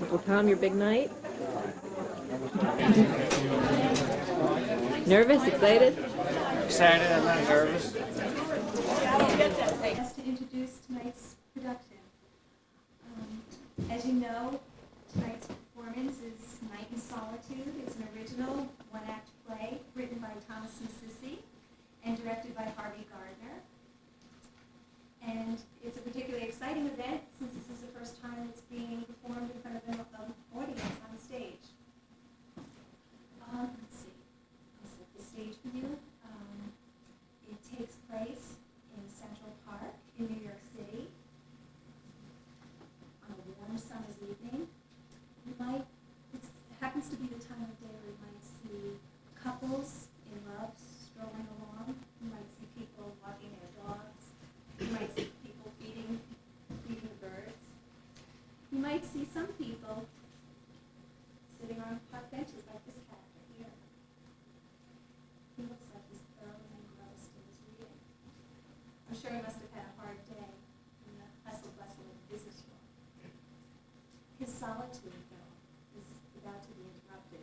Uncle Tom, your big night? Nervous? Excited? Excited, I'm not nervous. Just to introduce tonight's production. As you know, tonight's performance is Night in Solitude. It's an original one-act play written by Nassisi and directed by Harvey Gardner. And it's a particularly exciting event since this is the first time it's being performed in front of an audience on stage. Let's see. I'll set the stage for you. It takes place in Central Park in New York City on a warm summer's evening. It happens to be the time of day where you might see couples in love strolling along. You might see people walking their dogs. You might see people feeding the birds. You might see some people sitting on park benches like this character here. He looks like he's thoroughly engrossed in his reading. I'm sure he must have had a hard day in the hustle bustle of the business world. His solitude, though, is about to be interrupted.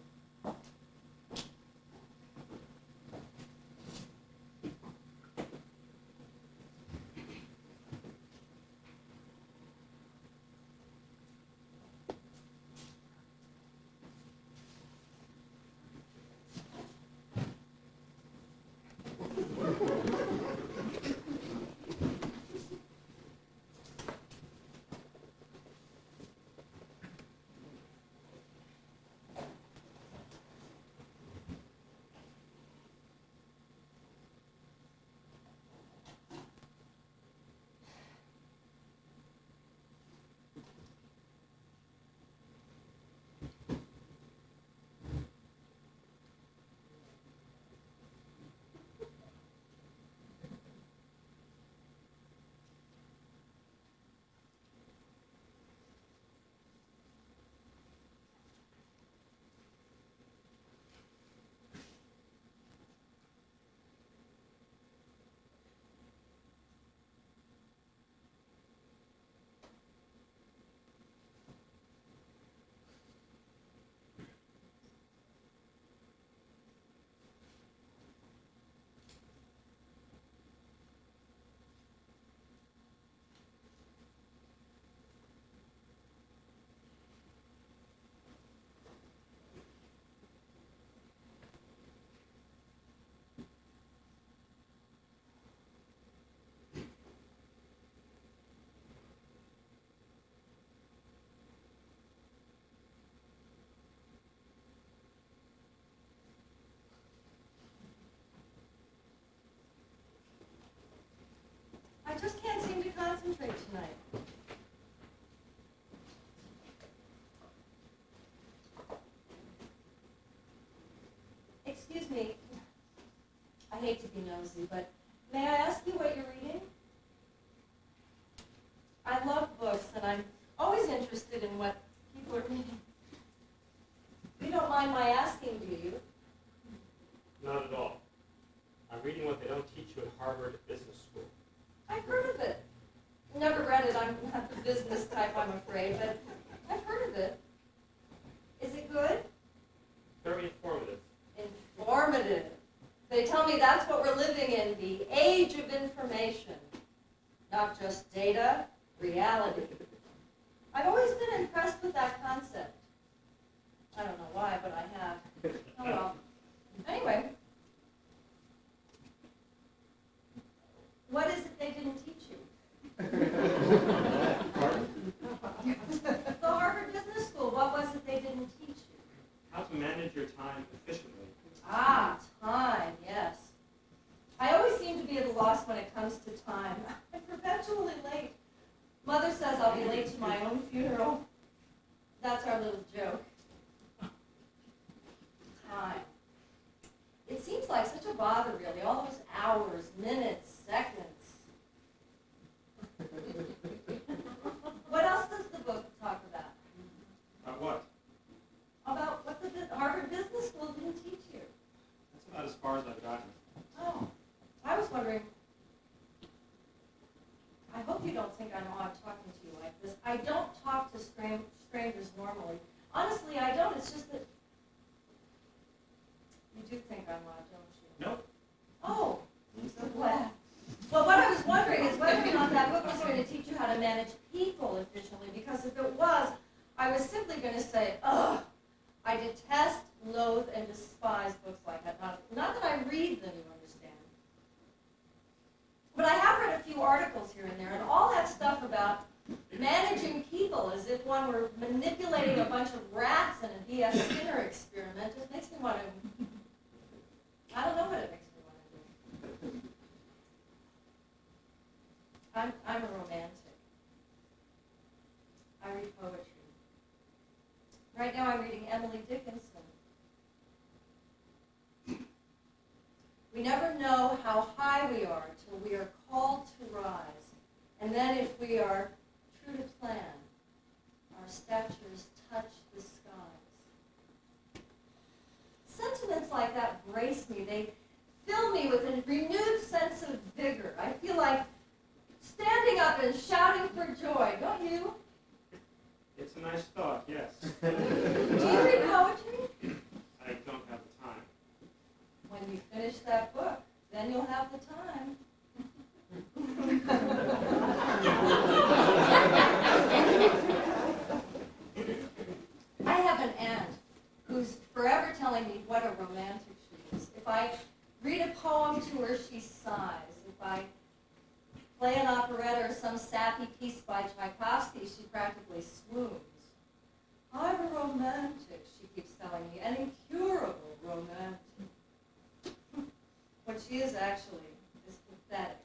I just can't seem to concentrate tonight. Excuse me. I hate to be nosy, but may I ask you what you're reading? I love books, and I'm always interested in what people are reading. You don't mind my asking, do you? Not at all. I'm reading what they don't teach you at Harvard Business School. I've heard of it. Never read it. I'm not the business type, I'm afraid, but I've heard of it. Is it good? Very informative. Informative. They tell me that's what we're living in, the age of information. Not just data, reality. I've always been impressed with that concept. I don't know why, but I have. Oh well. Anyway. What is it they didn't teach you? The Harvard Business School, what was it they didn't teach you? How to manage your time efficiently. Ah, time, yes. I always seem to be at a loss when it comes to time. I'm perpetually late. Mother says I'll be late to my own funeral. That's our little joke. Time. It seems like such a bother, really. All those hours, minutes, seconds. What else does the book talk about? About what? About what the Harvard Business School didn't teach you. That's about as far as I've gotten. Oh. grandma, don't you? Nope. Oh, I'm so glad. Well, what I was wondering is whether or not that book was going to teach you how to manage people efficiently, because if it was, I was simply going to say, ugh, I detest, loathe, and despise books like that. Not that I read them, you understand. But I have read a few articles here and there, and all that stuff about managing people as if one were manipulating a bunch of rats in a D.S. Skinner experiment just makes me want to, I don't know what it makes me want to do. I'm a romantic. I read poetry. Right now I'm reading Emily Dickinson. We never know how high we are till we are called to rise. And then if we are true to plan, our statures touch the skies. Sentiments like that brace me. They fill me with a renewed sense of vigor. I feel like standing up and shouting for joy, don't you? It's a nice thought, yes. Do you read poetry? I don't have the time. When you finish that book, then you'll have the time. I have an aunt who's forever telling me what a romantic she is. If I read a poem to her, she sighs. If I play an operetta or some sappy piece by Tchaikovsky, she practically swoons. I'm a romantic, she keeps telling me, an incurable romantic. What she is actually is pathetic.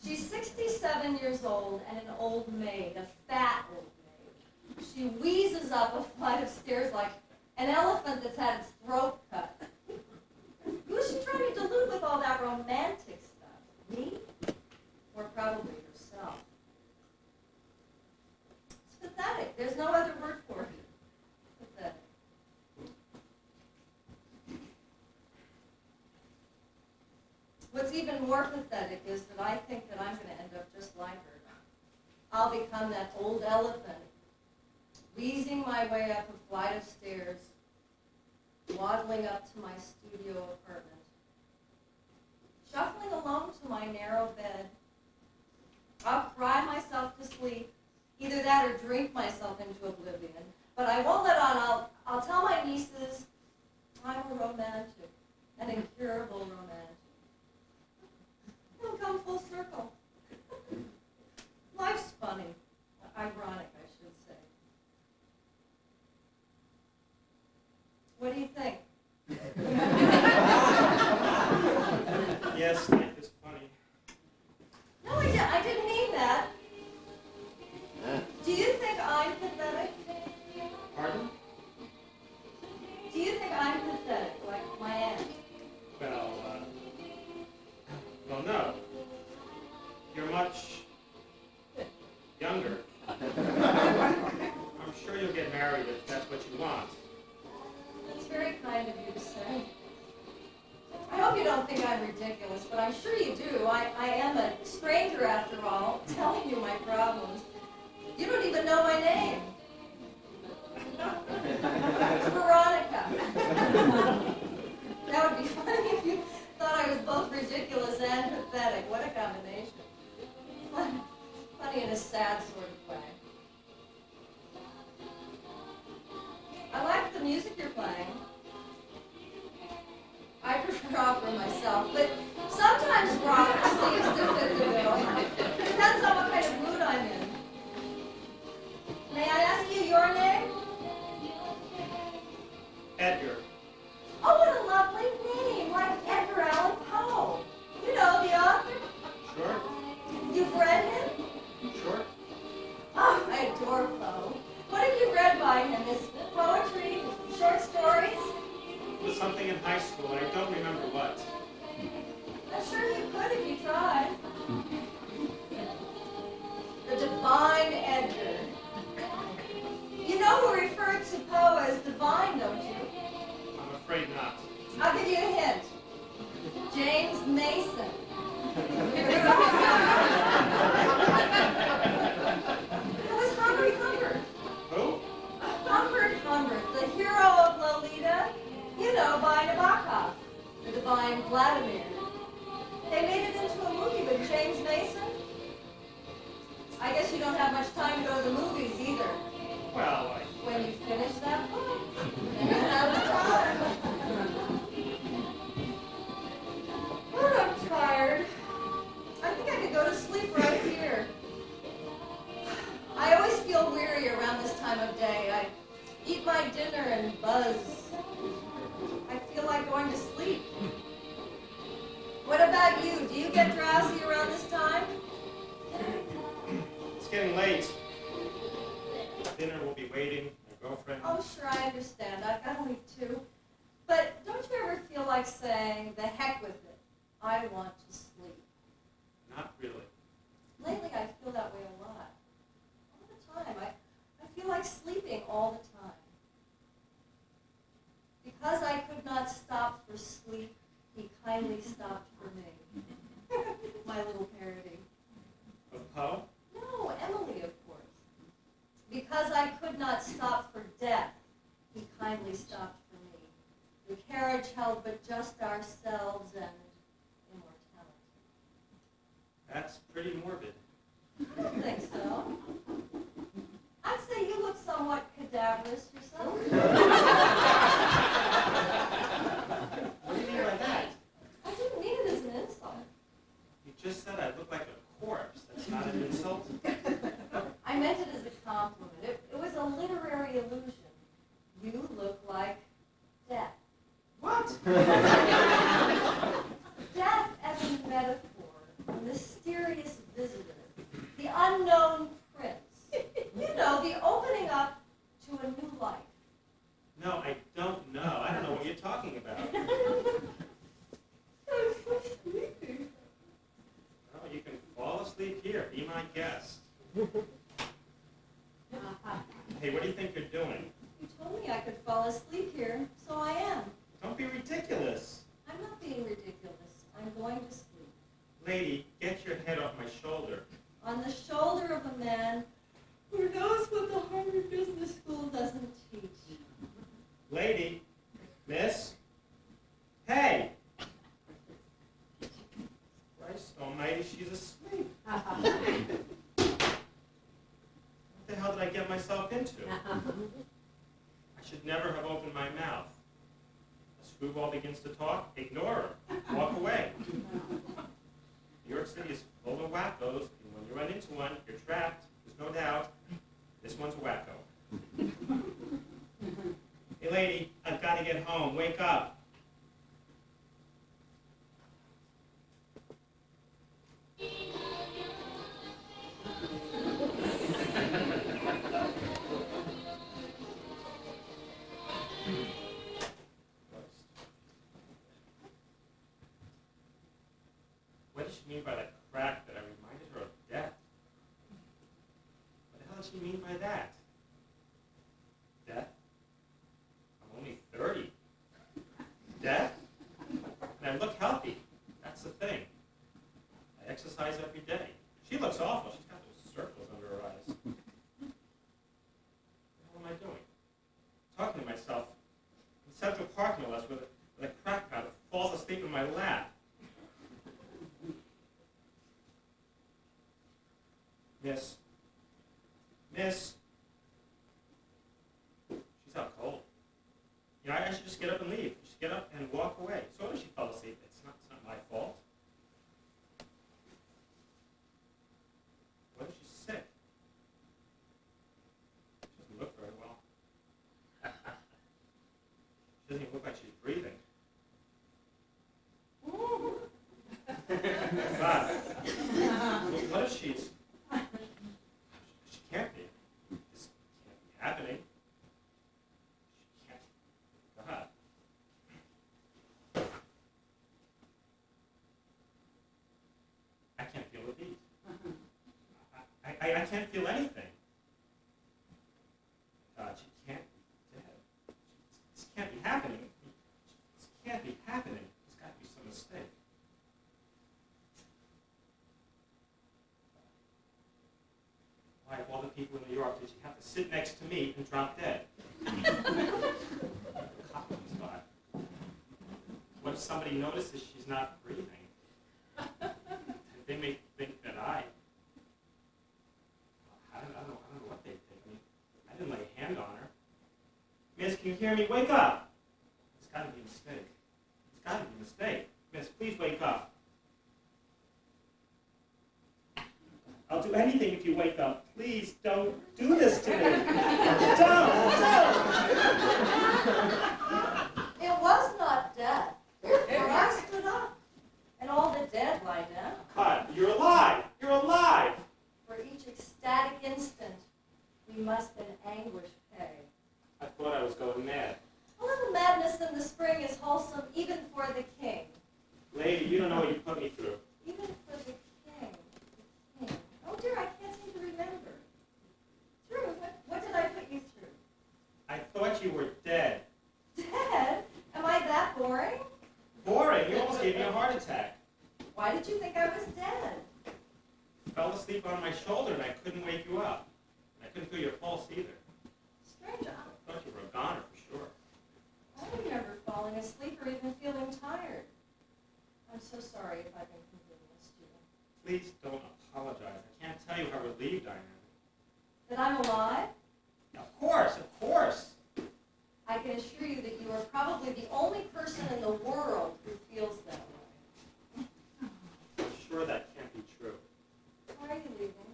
She's 67 years old and an old maid, a fat old maid. She wheezes up a flight of stairs like an elephant that's had its throat cut. Who's she trying to delude with all that romantic stuff? Me? Or probably herself. It's pathetic. There's no other word for it. Pathetic. What's even more pathetic is that I think that I'm going to end up just like her. I'll become that old elephant, wheezing my way up a flight of stairs, waddling up to my studio apartment, shuffling along to my narrow bed. I'll cry myself to sleep, either that or drink myself into oblivion. But I won't let on. I'll tell my nieces I'm a romantic, an incurable romantic. It'll come full circle. Life's funny. Ironic, I should say. What do you think? Yes, life is funny. No, I didn't mean that. Do you think I'm pathetic? Pardon? Do you think I'm pathetic, like my aunt? Well, no. You're much younger. I'm sure you'll get married if that's what you want. That's very kind of you to say. I hope you don't think I'm ridiculous, but I'm sure you do. I am a stranger, after all, telling you my problems. You don't even know my name. It's Veronica. That would be funny if you thought I was both ridiculous and pathetic. What a combination. Funny in a sad sort of way. I like the music you're playing. I prefer opera myself, but sometimes rock seems to fit the bill. Depends on what kind of mood I'm in. May I ask you your name? Edgar. Oh, what a lovely name, like Edgar Allan Poe. You know, the author? Sure? You've read him? Sure? Oh, I adore Poe. What have you read by him? His poetry, short stories? It was something in high school, and I don't remember what. I'm sure you could if you tried. The divine Edgar. You know who referred to Poe as divine, don't you? I'm afraid not. I'll give you a hint. James Mason. It was Humbert Humbert. Who? Humbert Humbert, the hero of Lolita, you know, by Nabokov. Divine Vladimir. They made it into a movie with James Mason. I guess you don't have much time to go to the movies either. Well, When you finish that book, then you'll have time. But I'm tired. I think I could go to sleep right here. I always feel weary around this time of day. I eat my dinner and buzz. I feel like going to sleep. What about you? Do you get drowsy around this time? it's getting late. Dinner will be waiting. My girlfriend. Oh, sure, I understand. I've got to leave too. But don't you ever feel like saying, the heck with it, I want to sleep? Not really. Lately, I feel that way a lot. All the time. I feel like sleeping all the time. Because I could not stop for sleep, he kindly stopped for me. My little parody. Of Poe? No, Emily, of course. Because I could not stop for death, he kindly stopped for me. The carriage held but just ourselves and immortality. That's pretty morbid. I don't think so. I'd say you look somewhat cadaverous yourself. What do you mean by that? I didn't mean it as an insult. You just said I look like a corpse. That's not an insult. I meant it as a compliment. It was a literary illusion. You look like death. What? Death as a metaphor, a mysterious visitor, the unknown prince. You know, the opening up to a new life. No, I don't know. I don't know what you're talking about. I'm so sleepy. Oh, you can fall asleep here. Be my guest. Hey, what do you think you're doing? You told me I could fall asleep here, so I am. Don't be ridiculous. I'm not being ridiculous. I'm going to sleep. Lady, get your head off my shoulder. On the shoulder of a man who knows what the Harvard Business School doesn't teach. Lady, miss? Hey! Christ almighty, she's asleep. What the hell did I get myself into? I should never have opened my mouth. A screwball begins to talk, ignore her, walk away. New York City is full of wackos, and when you run into one, you're trapped. There's no doubt. This one's a wacko. Hey lady, I've got to get home. Wake up. What did she mean by that crack that I reminded her of death? What the hell did she mean by that? Death? I'm only 30. Death? And I look healthy. That's the thing. I exercise every day. She looks awful. She's got those circles under her eyes. What the hell am I doing? Talking to myself in Central Park, no less, with a crack pad that falls asleep in my lap. Miss. Miss. She's out cold. You know, I should just get up and leave. Just get up and walk away. So what if she fell asleep? It's not my fault. What if she's sick? She doesn't look very well. She doesn't even look like she's breathing. God. What if she's... She can't be. This can't be happening. She can't. God. I can't feel a beat. I can't feel anything. God, she can't be dead. This can't be happening. This can't be happening. There's got to be some mistake. Why, of all the people in New York, did she have to sit next to me and drop dead? Cop on the spot. What what if somebody notices she's not breathing? They may think that I don't know what they think. I mean, I didn't lay a hand on her. Miss, can you hear me? Wake up! It's got to be a mistake. It's got to be a mistake. Miss, please wake up. I'll do anything if you wake up. Please don't do this to me. Don't! It was not death, for I stood up, and all the dead lie down. Cut. You're alive. You're alive. For each ecstatic instant, we must in anguish pay. I thought I was going mad. A little madness in the spring is wholesome even for the king. Lady, you don't know what you put me through. Even for the king. The king. Oh dear, I can't seem to remember. Through? What did I put you through? I thought you were dead. Dead? Am I that boring? Boring. You almost gave me a heart attack. Why did you think I was dead? Fell asleep on my shoulder and I couldn't wake you up. And I couldn't feel your pulse either. Strange. I thought you were a goner for sure. I don't remember falling asleep or even feeling tired. I'm so sorry if I've inconvenienced you. Please don't apologize. I can't tell you how relieved I am. That I'm alive? Of course, of course. I can assure you that you are probably the only person in the world who feels that way. I'm sure that can't be true. Why are you leaving?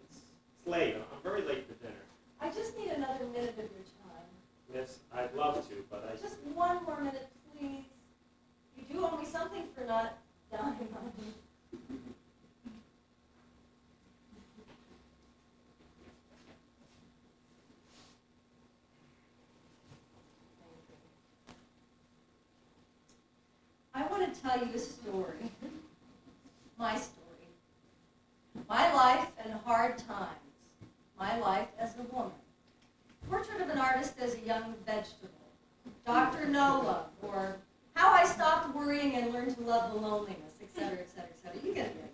It's late. I'm very late for dinner. I just need another minute of your time. Yes, I'd love to, but I... Just one more minute, please. You do owe me something for not dying on me. I want to tell you a story. My story. My life and hard times. My life as a woman. Portrait of an artist as a young vegetable. Dr. No Love, or How I Stopped Worrying and Learned to Love the Loneliness, etc., etc., etc. You get it.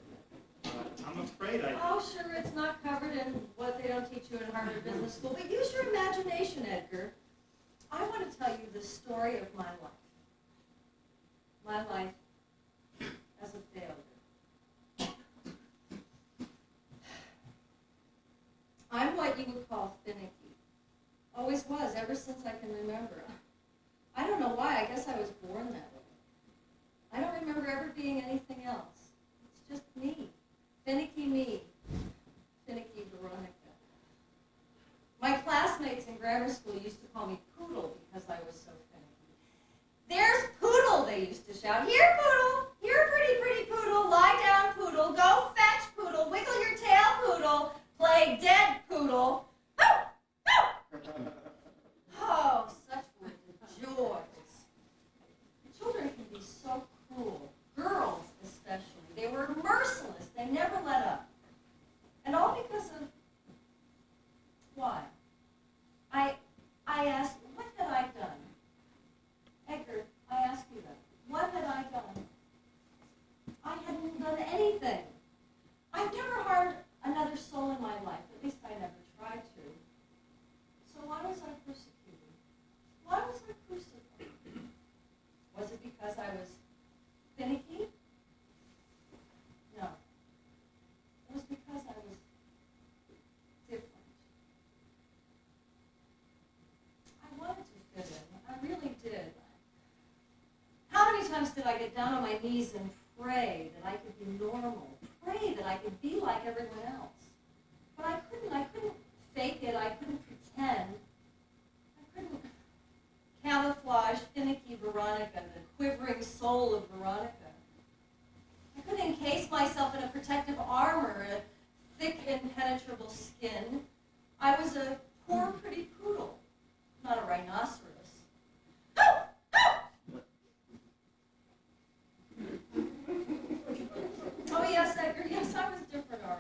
I'm afraid I... Oh, sure, it's not covered in what they don't teach you in Harvard Business School, but use your imagination, Edgar. I want to tell you the story of my life. My life as a failure. I'm what you would call finicky. Always was, ever since I can remember. I don't know why, I guess I was born that way. I don't remember ever being anything else. It's just me. Finicky me. Finicky Veronica. My classmates in grammar school used to call me Poodle because I was so finicky. There's Poodle, they used to shout. Here, Poodle! Here, pretty, pretty Poodle! Lie down, Poodle! Go fetch, Poodle! Wiggle your tail, Poodle! Play dead, Poodle! Oh, such were the joys. Children can be so cruel. Girls, especially. They were merciless. They never let up. And all because of... Why? I asked, what had I done? Edgar, I ask you that. What had I done? I hadn't done anything. I've never harmed another soul in my life. At least I never tried to. So why was I persecuted? Why was I crucified? Was it because I was finicky? No. It was because I was different. I wanted to fit in. I really did. How many times did I get down on my knees and pray that I could be normal? Pray that I could be like everyone else. But I couldn't fake it. I couldn't pretend. I couldn't camouflage finicky Veronica, the quivering soul of Veronica. I couldn't encase myself in a protective armor, a thick, impenetrable skin. I was a poor, pretty poodle, not a rhinoceros. Oh, yes, Edgar, yes, I was different, all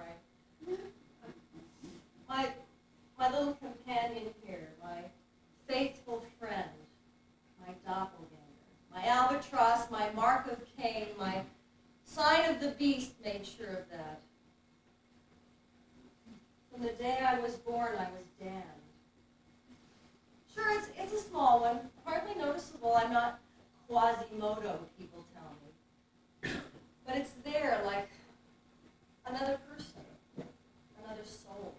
right. My little companion here, my faithful friend, my doppelganger, my albatross, my mark of Cain, my sign of the beast made sure of that. From the day I was born, I was damned. Sure, it's a small one, hardly noticeable. I'm not Quasimodo, people tell me. But it's there like another person, another soul.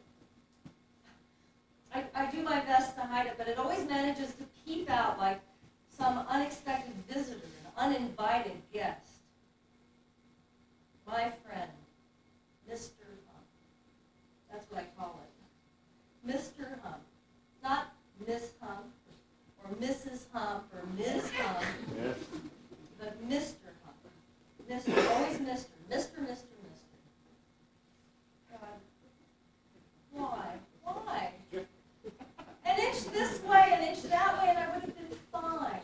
I do my best to hide it, but it always manages to peep out like some unexpected visitor, an uninvited guest. My friend, Mr. Hump. That's what I call it. Mr. Hump. Not Miss Hump, or Mrs. Hump, or Ms. Hump, but Mr. Hump. Mr. Always Mr. Mr. God. Why? Why? An inch this way, an inch that way, and I would have been fine.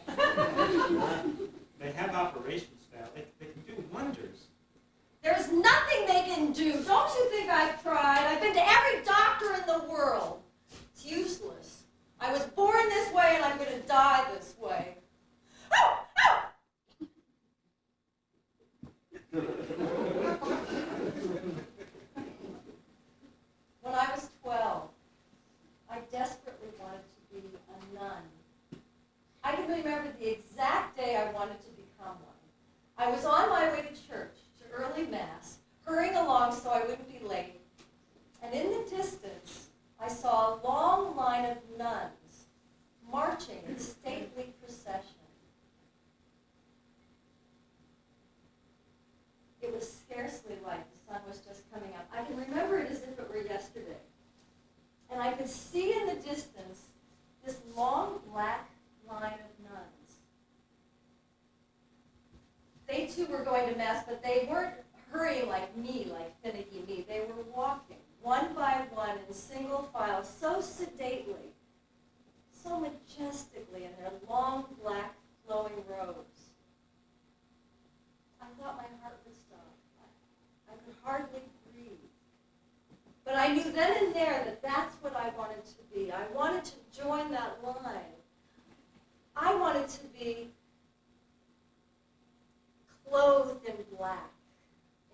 They have operations now. They can do wonders. There's nothing they can do. Don't you think I've tried? I've been to every doctor in the world. It's useless. I was born this way, and I'm going to die this way. Oh! Oh! When I was 12, I desperately wanted to be a nun. I can remember the exact day I wanted to become one. I was on my way to church, to early Mass, hurrying along so I wouldn't be late. And in the distance, I saw a long line of nuns marching in stately procession. It was scarcely light. The sun was just coming up. I can remember it as if it were yesterday. And I could see in the distance this long black line of nuns. They too were going to Mass, but they weren't hurrying like me, like finicky me. They were walking, one by one, in single file, so sedately, so majestically in their long black flowing robes. I thought my heart would stop. I could hardly breathe. But I knew then and there that that's what I wanted to be. I wanted to join that line. I wanted to be clothed in black,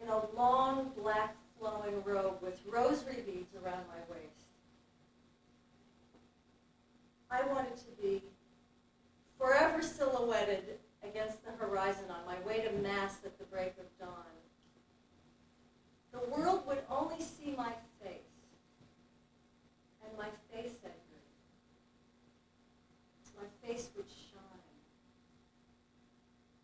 in a long black flowing robe with rosary beads around my waist. I wanted to be forever silhouetted against the horizon on my way to Mass at the break of dawn. The world would only see my face, and my face at her. My face would shine.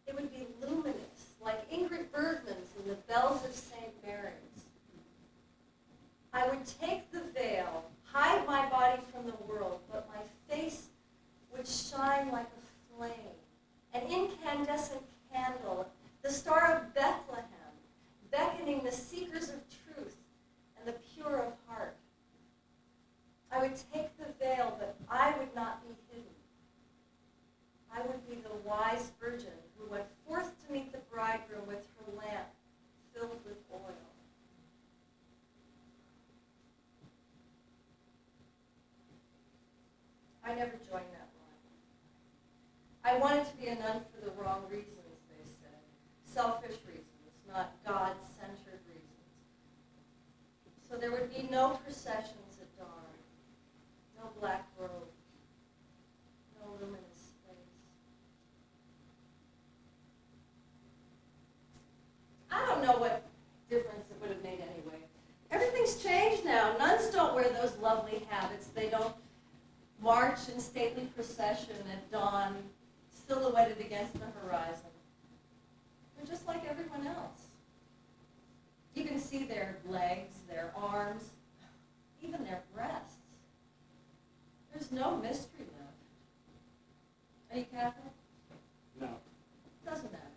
It would be luminous, like Ingrid Bergman's in the Bells of St. Mary's. I would take the veil, hide my body from the world, but my face would shine like a flame, an incandescent candle, the Star of Bethlehem, beckoning the seekers of truth and the pure of heart. I would take the veil, but I would not be hidden. I would be the wise virgin who went forth to meet the bridegroom with her lamp filled with oil. I never joined that line. I wanted to be a nun for the wrong reasons, they said. Selfish reasons, not God-centered reasons. So there would be no processions at dawn, no black robe, no luminous space. I don't know what difference it would have made anyway. Everything's changed now. Nuns don't wear those lovely habits. They don't march in stately procession at dawn, silhouetted against the horizon. They're just like everyone else. You can see their legs, their arms, even their breasts. There's no mystery left. Are you Catholic? No. Doesn't matter.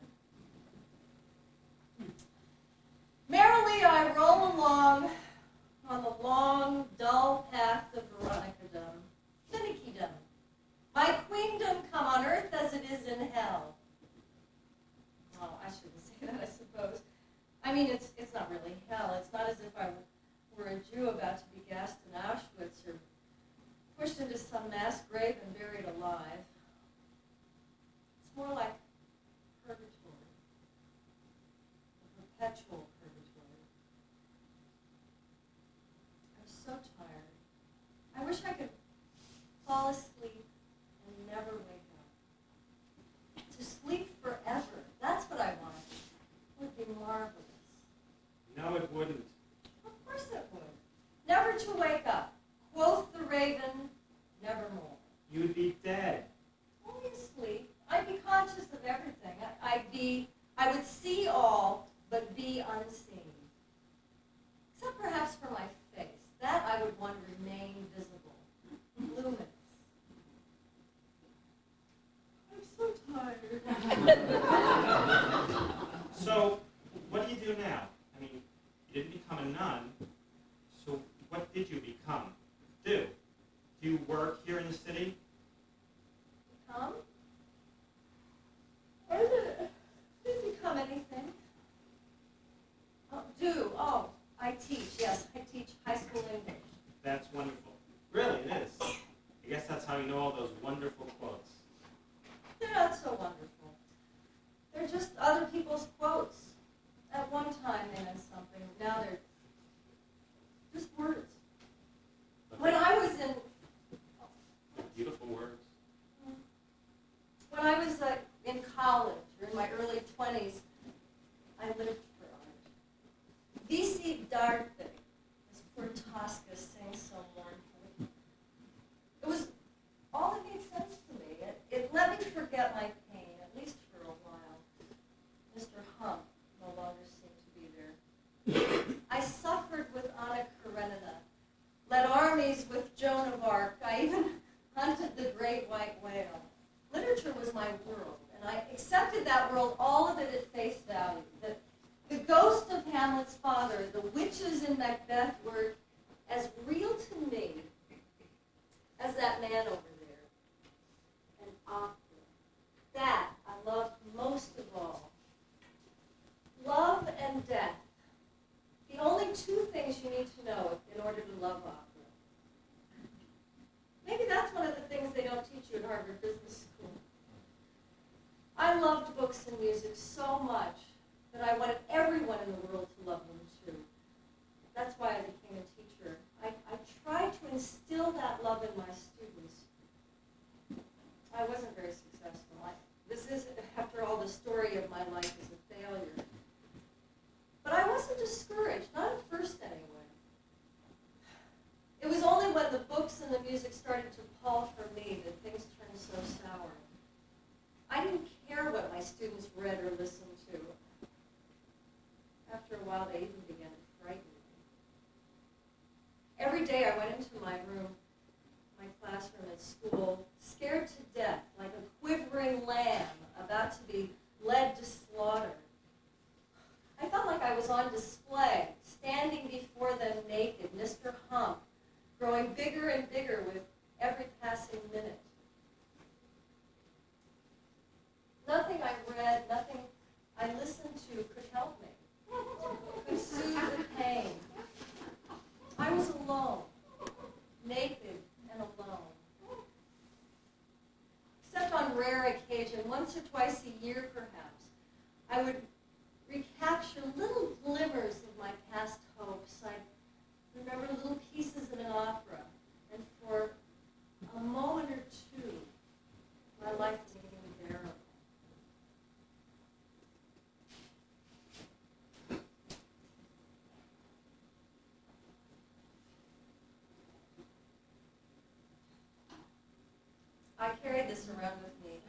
Merrily I roll along on the long, dull path of Veronicadom, finicydom. My queendom come on earth as it is in hell. Oh, I shouldn't say that, I suppose. I mean, it's not really hell. It's not as if I were a Jew about to be gassed in Auschwitz or pushed into some mass grave and buried alive. It's more like purgatory, a perpetual purgatory. I'm so tired. I wish I could fall asleep and never wake up. To sleep I would see all, but be unseen. Except perhaps for my face. That I would want to remain visible, luminous. I'm so tired. So, what do you do now? I mean, you didn't become a nun, so what did you become? Do you work here in the city? Become? I didn't become anything. Oh, I teach, yes, I teach high school English. That's wonderful. Really, it is. I guess that's how you know all those wonderful quotes. They're not so wonderful. They're just other people's quotes. At one time they meant something, now they're just words. When I was Beautiful words. When I was in college, or in my early 20s, I lived for art. Visi d'arte, as poor Tosca sings so mournfully. It was all that made sense to me. It let me forget my pain, at least for a while. Mr. Hump no longer seemed to be there. I suffered with Anna Karenina, led armies with Joan of Arc. I even hunted the great white whale. Literature was my world, and I accepted that world, all of it at face value. The ghost of Hamlet's father, the witches in Macbeth were as real to me as that man over there. And opera. That I loved most of all. Love and death. The only two things you need to know in order to love opera. Maybe that's one of the things they don't teach you at Harvard Business School. I loved books and music so much that I wanted everyone in the world to love them too. That's why I became a teacher. I tried to instill that love in my students. I wasn't very successful. This is, after all, the story of my life as a failure. But I wasn't discouraged, not at first anyway. It was only when the books and the music started to pall for me that things turned so sour. I didn't care what my students read or listened to. After a while, they even began to frighten me. Every day I went into my room, my classroom at school, scared to death, like a quivering lamb about to be led to slaughter. I felt like I was on display, standing before them naked, Mr. Hump, growing bigger and bigger with every passing minute. Nothing I read, nothing I listened to could help me, could soothe the pain. I was alone, naked and alone. Except on rare occasion, once or twice a year perhaps, I would recapture little glimmers of my past hopes. I'd remember little pieces in an opera, and for a moment or two, my life became unbearable. I carried this around with me.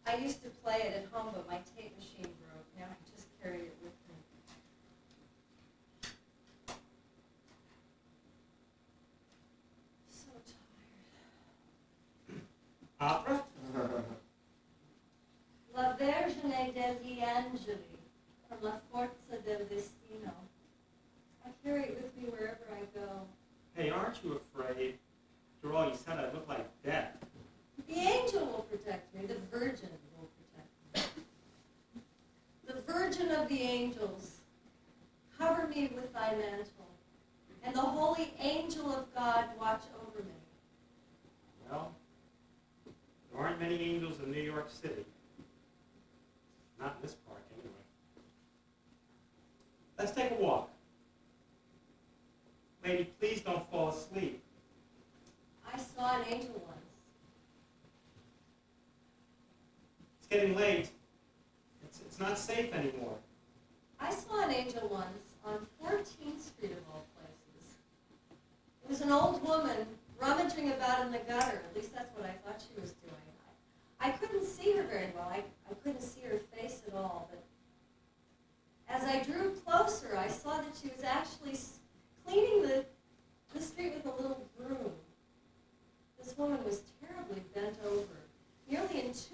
I used to play it at home, but my tape machine broke. Now I just carry it with me. So tired. Opera? La Vergine degli Angeli, from La Forza del Destino. I carry it with me wherever I go. Hey, aren't you afraid? After all, you said I look like death. The angel will protect me. The virgin will protect me. The virgin of the angels, cover me with thy mantle, and the holy angel of God watch over me. Well, there aren't many angels in New York City. Not in this park, anyway. Let's take a walk. Lady, please don't fall asleep. I saw an angel once. It's getting late. It's not safe anymore. I saw an angel once on 14th Street of all places. It was an old woman rummaging about in the gutter. At least that's what I thought she was doing.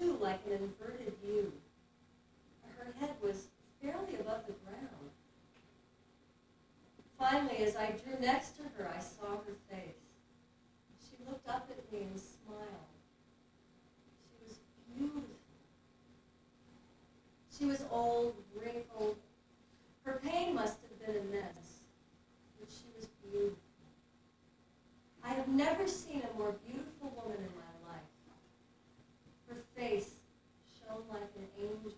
too, like an inverted U. Her head was barely above the ground. Finally, as I drew next to her, I saw her face. She looked up at me and smiled. She was beautiful. She was old, wrinkled. Her pain must have been immense, but she was beautiful. I have never seen a more beautiful woman in my life. Her face shone like an angel's,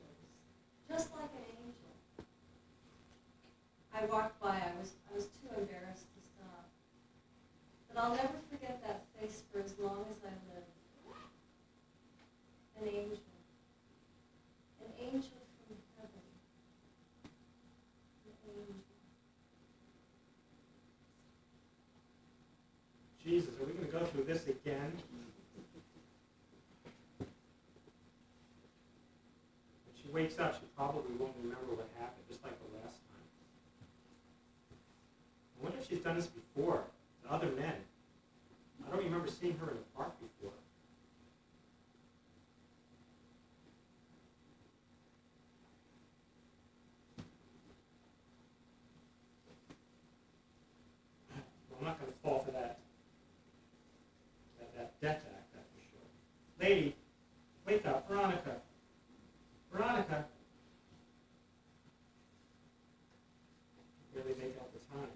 just like an angel. I walked by. I was too embarrassed to stop. But I'll never forget that face for as long as I live. An angel. An angel from heaven. An angel. Jesus, are we going to go through this again? When she wakes up, she probably won't remember what happened, just like the last time. I wonder if she's done this before, to other men. I don't remember seeing her in the park before. Well, I'm not going to fall for that death act, that's for sure. Lady, wake up, Veronica. Veronica. Really make out the time.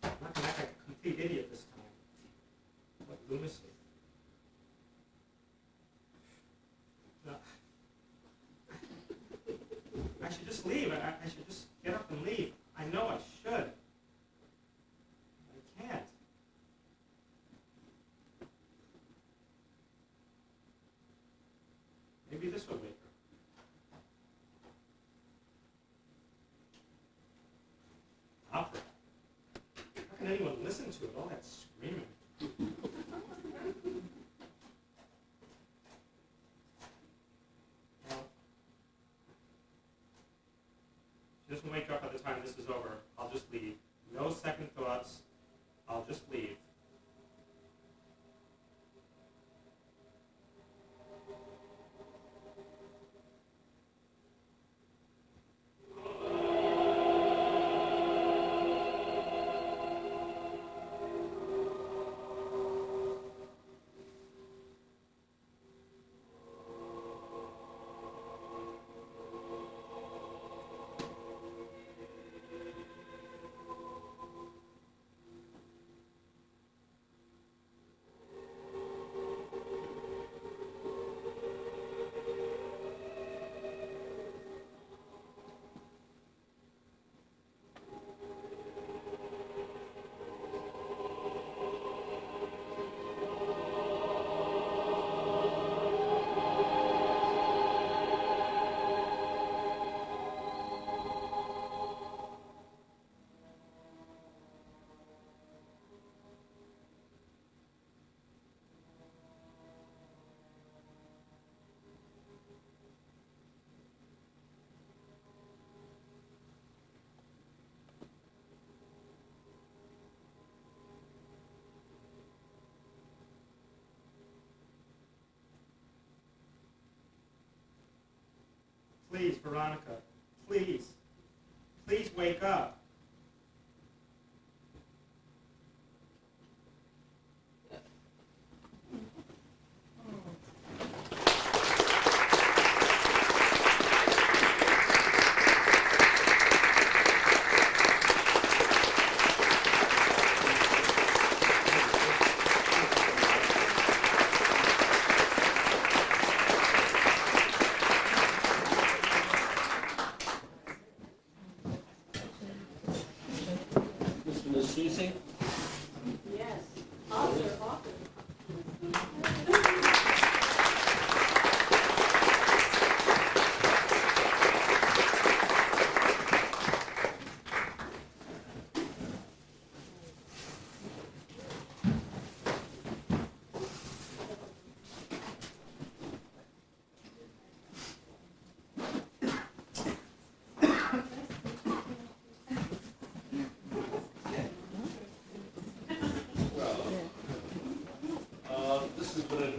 I'm not going to act like a complete idiot this time. What lunacy. No. I should just leave. I should just get up and leave. I know I should. I can't. Maybe this will wake her. Opera. How can anyone listen to it? All that screaming. Well, she doesn't wake up by the time this is over. I'll just leave. No second thoughts. I'll just leave. Please, Veronica, please. Please wake up.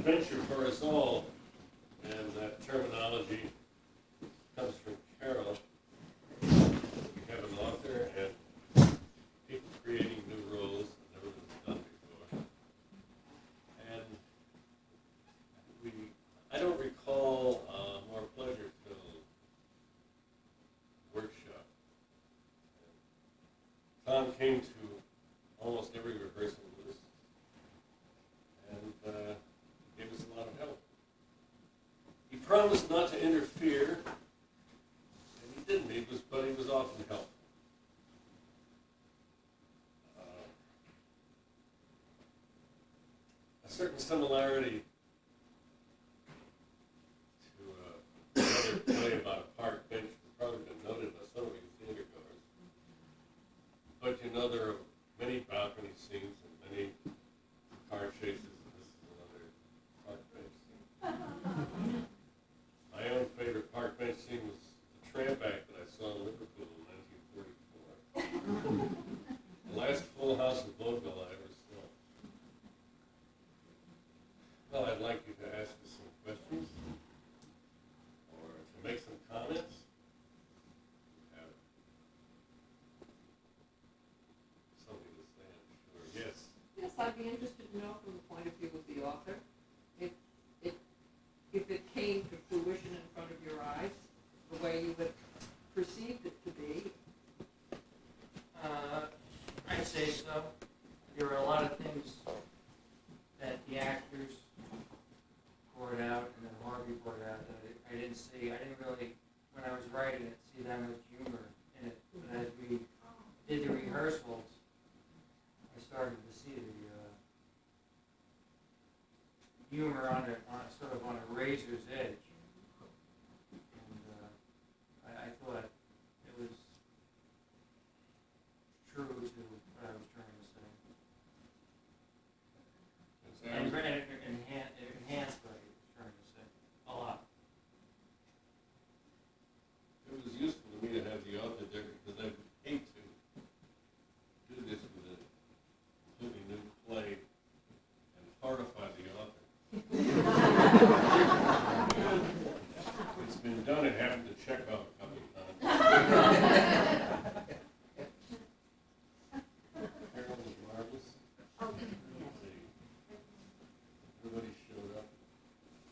adventure for us all, and that terminology comes from Carol. We have an author and people creating new roles that never been done before. And I don't recall a more pleasure-filled workshop. Tom came to almost every rehearsal with us and gave us a lot of help. He promised not to interfere, and he didn't. But he was often helpful. A certain similarity to another play about a park bench has probably been noted by some of you theater goers. But you know there are many balcony scenes and many car chases, and this is another park bench scene. My own favorite park bench scene was the tram act that I saw in Liverpool in 1944. The last full house of vaudeville I ever saw. Well, I'd like you to ask us some questions or to make some comments. Have something to say, I'm sure. Yes. Yes, I'd be interested to know from the point of view of the author, if it came to fruition in front of your eyes, the way you had perceived it to be. I'd say so. There were a lot of things that the actors poured out and then Harvey poured out that I didn't see. I didn't really, when I was writing it, see that much humor in it. But as we did the rehearsals, I started to see the humor on sort of on a razor's edge. And I thought it was true to what I was trying to say. And it enhanced what I was trying to say a lot. It was useful to me to have the author there because I would hate to do this with a completely new play and horrify the author. It's been done. It happened to Chekhov a couple of times. Carol was marvelous. Everybody showed up.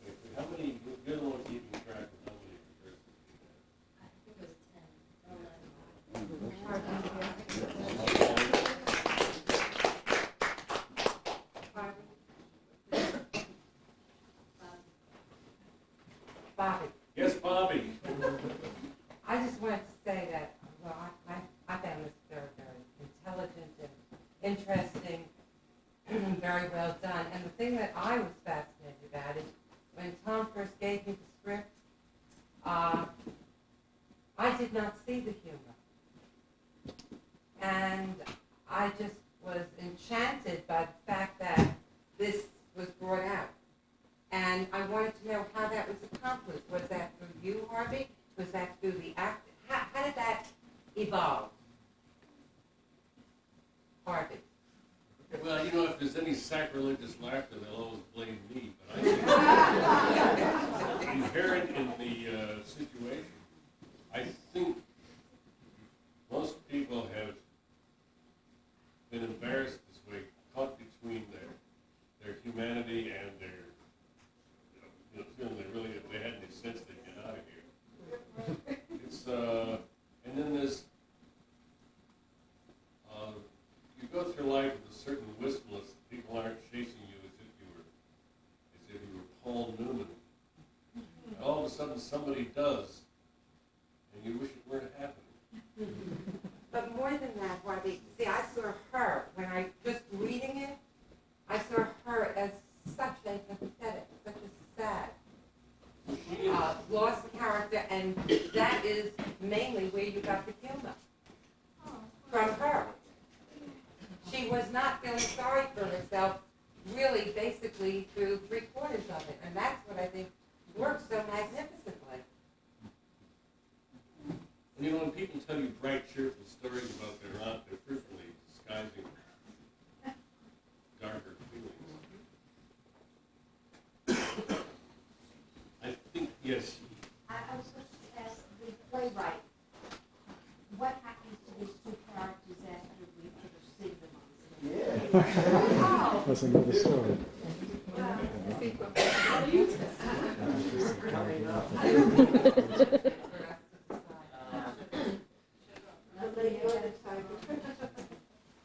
Okay, how many? Good on keeping track of how many rehearsals we had. I think it was 10 or 11. Bobby, Yes, Bobby. I just wanted to say that, well, I found this very, very intelligent and interesting, very well done. And the thing that I was fascinated about is when Tom first gave me the script, I did not see the humor. And I just was enchanted by the fact that this was brought out. And I wanted to know how that was accomplished. Was that through you, Harvey? Was that through the actor? How did that evolve? Harvey. Well, you know, if there's any sacrilegious laughter, they'll always blame me. But I think inherent in the situation, I think most people have been embarrassed this way, caught between their humanity and their feeling if they had any sense, they'd get out of here. It's and then there's you go through life with a certain wistfulness. People aren't chasing you as if you were Paul Newman. And all of a sudden, somebody does, and you wish it weren't happening. But more than that, Harvey, see, I saw her, when I just reading it, I saw her as such a pathetic, such a sad, lost character, and that is mainly where you got the humor from her. She was not feeling sorry for herself, really, basically, through 3/4 of it, and that's what I think works so magnificently. You know, when people tell you bright, cheerful stories about their aunt, they're frequently disguising darker feelings. Yes, I was supposed to ask the playwright, what happens to these two characters after we put a sing them on stage? Yeah. That's another story.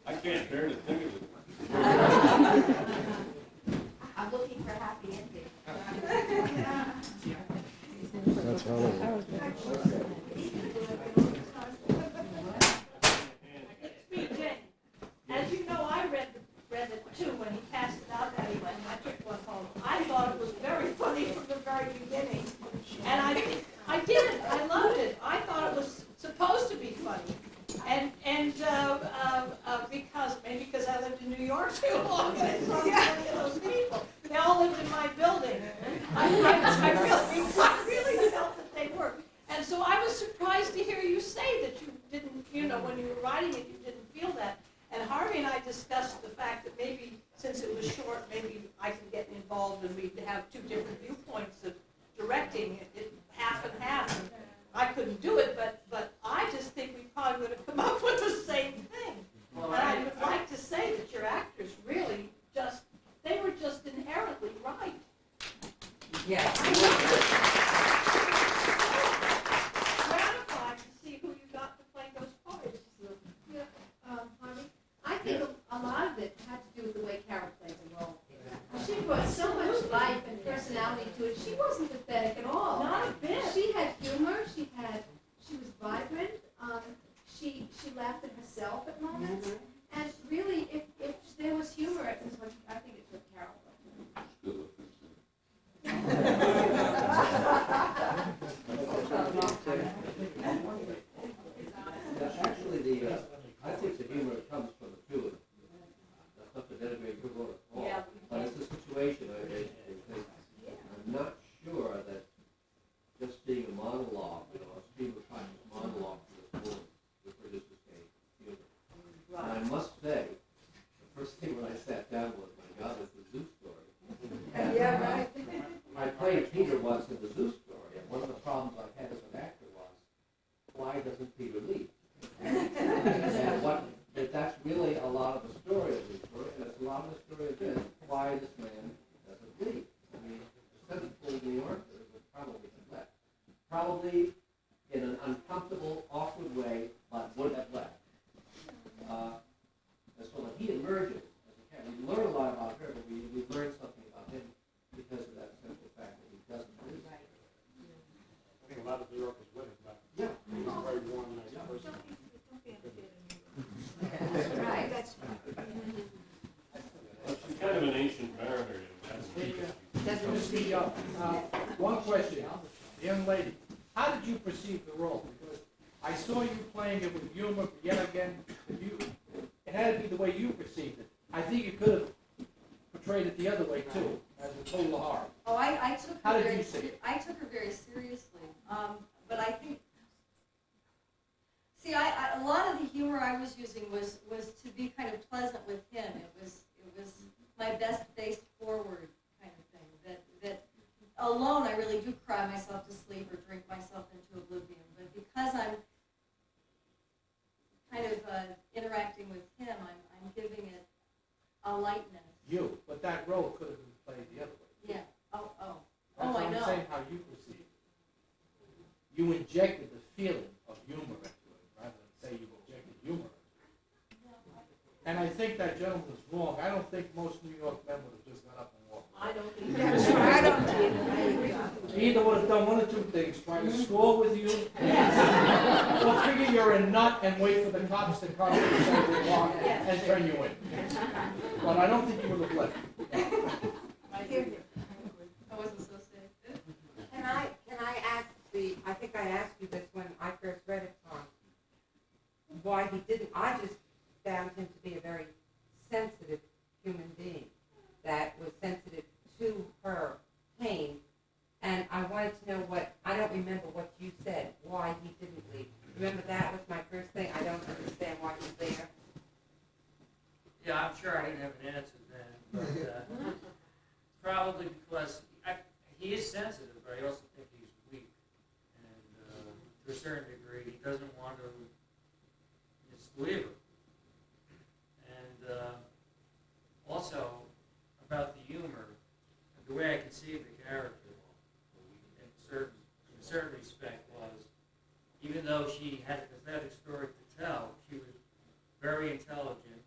I can't bear to think of it. I'm looking for happy ending. That's Hollywood. It's me, Jane. As you know, I read it too when he passed it out that he went, I took one home. I thought it was very funny from the very beginning. And I did, I loved it. I thought it was supposed to be funny. And because I lived in New York too long, and I saw many of those people. They all lived in my building. I really felt that they were. And so I was surprised to hear you say that you didn't, when you were writing it, you didn't feel that. And Harvey and I discussed the fact that maybe, since it was short, maybe I can get involved and we'd have two different viewpoints of directing it half and half. And I couldn't do it, but I just think we probably would have come up with the same thing. And I would like to say that your actors really they were just inherently right. Yes. Gratified to see who you got to play those parts. Harvey, I think a lot of it had to do with the way Carol played the role. She brought so much life and personality to it. She wasn't pathetic at all. Not a bit. She had humor. She was vibrant. She laughed at herself at moments. And really, if there was humor, it was what I think it's what Carol was. Actually, I think the humor comes from the two of them. That's not to denigrate your role at all. Yeah. But it's a situation because I'm not sure that just being a monologue, a stream of conscious monologue for this woman would produce the same humor. And I must say, the first thing when I sat down was, my God, it's the Zeus story. And, Yeah, right. I played Peter once in the Zeus story, and one of the problems I had as an actor was, why doesn't Peter leave? And that's really a lot of the story of this story, and it's a lot of the story of this, why this man doesn't leave. I mean, ostensibly New Yorkers would probably have left. Probably in an uncomfortable, awkward way, but would have left. And so when he emerges as a character, we learn a lot about her, but we learn something about him because of that simple fact that he doesn't leave. I think a lot of New Yorkers would have left. Yeah. He's a very warm, nice person. Right, that's she's kind of an ancient mariner. That's what she One question, young lady, how did you perceive the role? Because I saw you playing it with humor, but yet again, it had to be the way you perceived it. I think you could have portrayed it the other way too, as a total horror. Oh, I took How her did very, you see it? I took her very seriously. But I think, see, a lot of the humor I was using was to be kind of pleasant with him. It was my best face forward kind of thing. That alone, I really do cry myself to sleep or drink myself into oblivion. But because I'm kind of interacting with him, I'm giving it a lightness. You, but that role could have been played the other way. Yeah. Oh, That's what I I'm know. saying, how you perceive it. You injected the feeling of humor into it, rather than say you injected humor into it. And I think that gentleman's wrong. I don't think most New York men would have just got up and walked. I don't think that's right. I don't think. He either would have done one or two things, try to score with you, or figure you're a nut and wait for the cops to come and turn you in. But I don't think you would have left. I hear you. I wasn't so safe. Can I ask I think I asked you this when I first read it, Tom, why he didn't, I just found him to be a very sensitive human being that was sensitive to her pain, and I wanted to know I don't remember what you said, why he didn't leave. Remember, that was my first thing, I don't understand why he's there. Yeah, I'm sure I didn't have an answer then, but probably because he is sensitive, but I also think he's to a certain degree, he doesn't want to mislead her. And also, about the humor, the way I conceived the character, in a certain respect, was, even though she had a pathetic story to tell, she was very intelligent,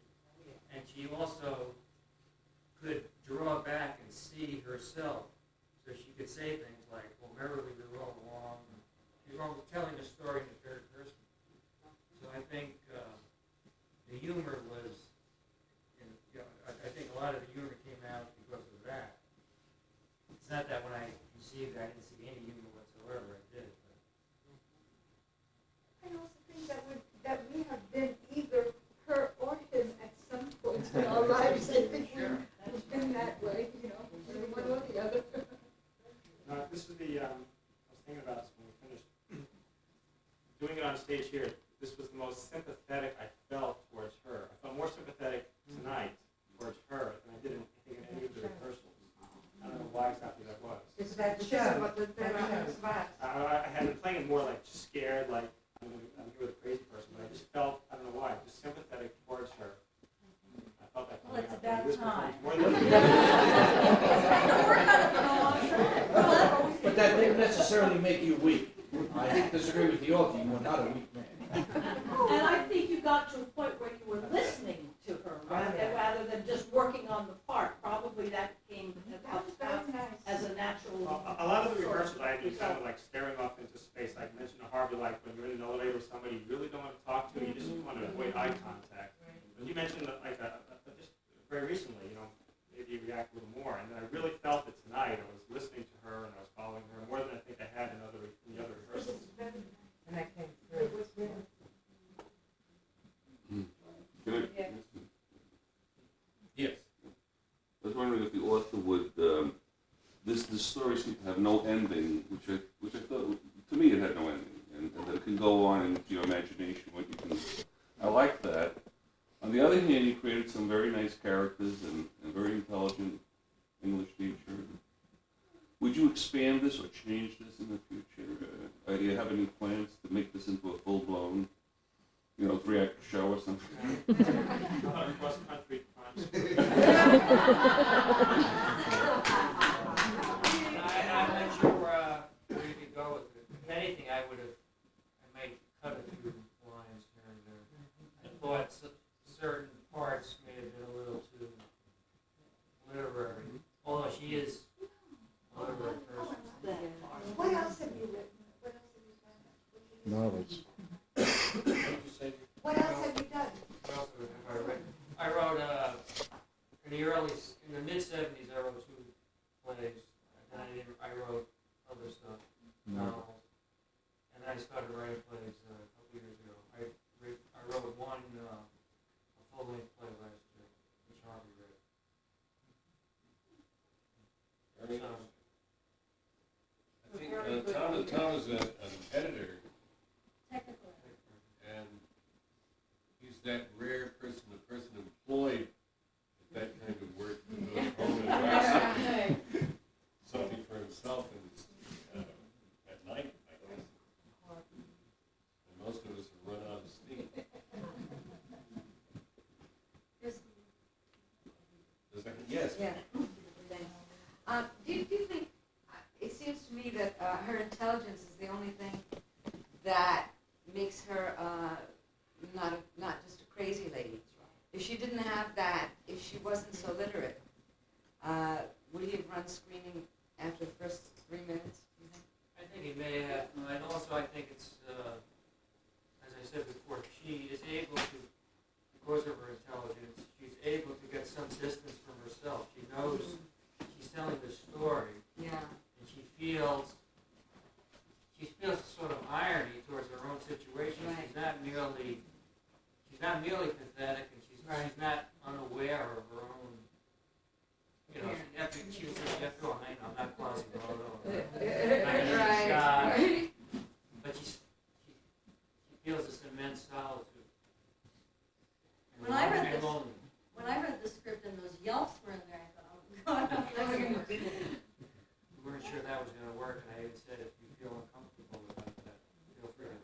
and she also could draw back and see herself, so she could say things like, well, merrily we roll along. She was telling a story in the third person. So I think the humor was, I think a lot of the humor came out because of that. It's not that when I conceived it, I didn't see any humor whatsoever. I did. But. I also think that we have been either her or him at some point in our lives. I think we've been that way, either one or the other. This is I was thinking about this when we finished. Doing it on stage here, this was the most sympathetic I felt towards her. I felt more sympathetic tonight towards her than I did in any of the rehearsals. I don't know why exactly that was. It's that show, I had been playing it more like scared, like I'm here with a crazy person, but I just felt, I don't know why, just sympathetic towards her. I felt that Well, coming it's out. about This time. was more than But that didn't necessarily make you weak. I disagree with the author, you were not a weak man. And I think you got to a point where you were listening to her, rather than just working on the part. Probably that came about as a natural. A lot of the rehearsals I do kind of like staring off into space. I mentioned to Harvey, like when you're in an elevator with somebody you really don't want to talk to, you just want to avoid eye contact. When you mentioned that, like just very recently, maybe you react a little more, and then I really felt it tonight. I was listening to her and I was following her more than I think I had in the other rehearsals. And that came through. Yes. I was wondering if the author would, this story seemed to have no ending, which I thought, to me it had no ending, and that it can go on into your imagination, what you can, I like that. On the other hand, you created some very nice characters and very intelligent English teacher. Would you expand this or change this in the future? Do you have any plans to make this into a full-blown, 3-act show or something? Cross-country I'm not sure where you could go with it. If anything, I might cut a few lines here and there. I thought certain parts may have been a little too literary, although she is a literary person. What else have you written? What else have you done? Novels. What else have you done? What else have I written? I wrote in the mid-70s. I wrote 2 plays. And then I wrote other stuff, novels, and then I started writing plays a couple years ago. I wrote one a full-length play last year, which Harvey read. Very nice. I think Tom is an editor, Technical. and he's that rare person, the person employed at that kind of work who goes home and writes something for himself and at night, I guess. And most of us have run out of steam. Yes. Yeah. Do you think, it seems to me that her intelligence is the only thing that makes her not just a crazy lady. If she didn't have that, if she wasn't so literate, would he have run screaming after the first 3 minutes, do you think? I think he may have, and also I think it's, as I said before, she is able to, because of her intelligence, she's able to get some distance from herself. She knows she's telling the story, Yeah. and she feels a sort of irony towards her own situation. Right. She's not merely pathetic, and she's not unaware of her own. She was just after all, I'm not Quasimodo. Right. But she feels this immense solitude. And When I read and this- lonely. When I read the script and those yelps were in there, I thought, oh, God. We weren't sure that was going to work, and I even said, if you feel uncomfortable about that, feel free to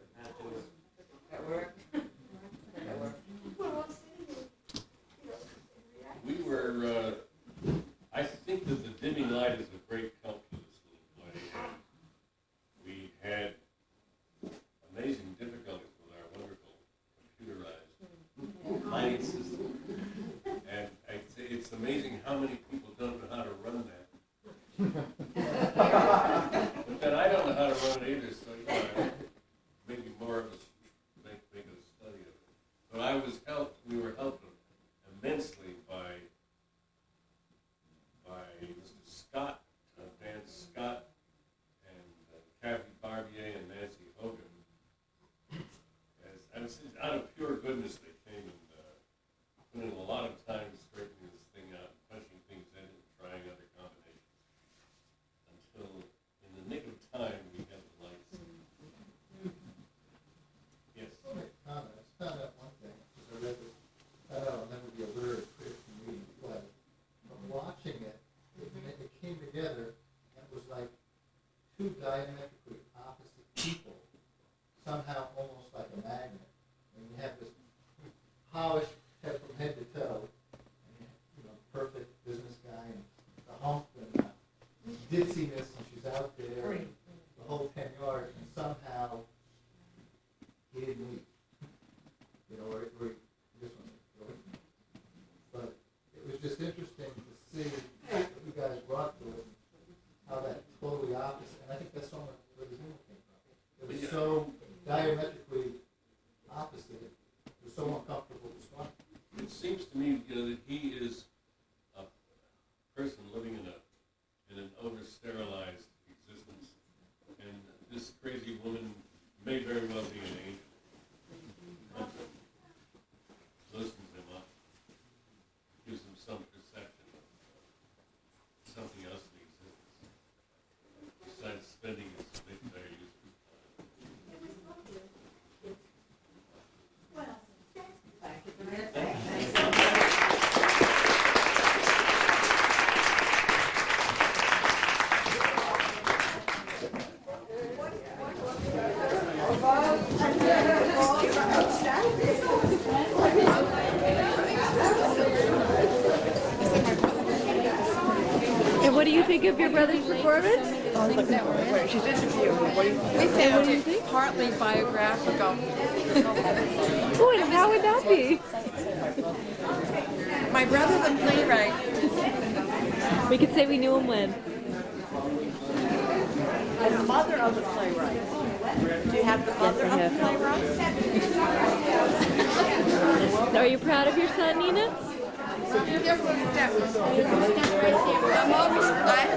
to run it either, so maybe more of us make a study of it. But we were helped immensely by Mr. Scott, Dan Scott, and Kathy Barbier and Nancy Hogan. As out of pure goodness, they came and put in a lot of time straightening this thing out, punching things in, and trying other combinations. Until, in the nick of time, we got the lights. Yes. Comment. I found out one thing, because I read this, I'll never be a literate Christian reading play. From watching it, it came together, and it was like two diametrically opposite people, somehow almost like a magnet. And you have this polished head from head to toe, and perfect business guy, and the hump, and ditziness, and she's out there, and the whole 10 yards, and somehow he didn't leave. Or this one, but it was just interesting to see what you guys brought to it, and how that totally opposite, and I think that's where the Zoom came from. It was so diametrically opposite, it was so uncomfortable to watch. It seems to me, that he is a person living in an over-sterilized existence, and this crazy woman may very well be an angel. Loosens him up, gives him some perception of something else in existence, besides spending his very useful time. What else? Thank you for that. And what do you think of your brother's performance? She's interviewed. We found it partly biographical. Oh, and how would that be? My brother, the playwright. We could say we knew him when. And the mother of the playwright. Do you have the mother Yes, I of the playwright? Are you proud of your son, Nina? I'm always glad.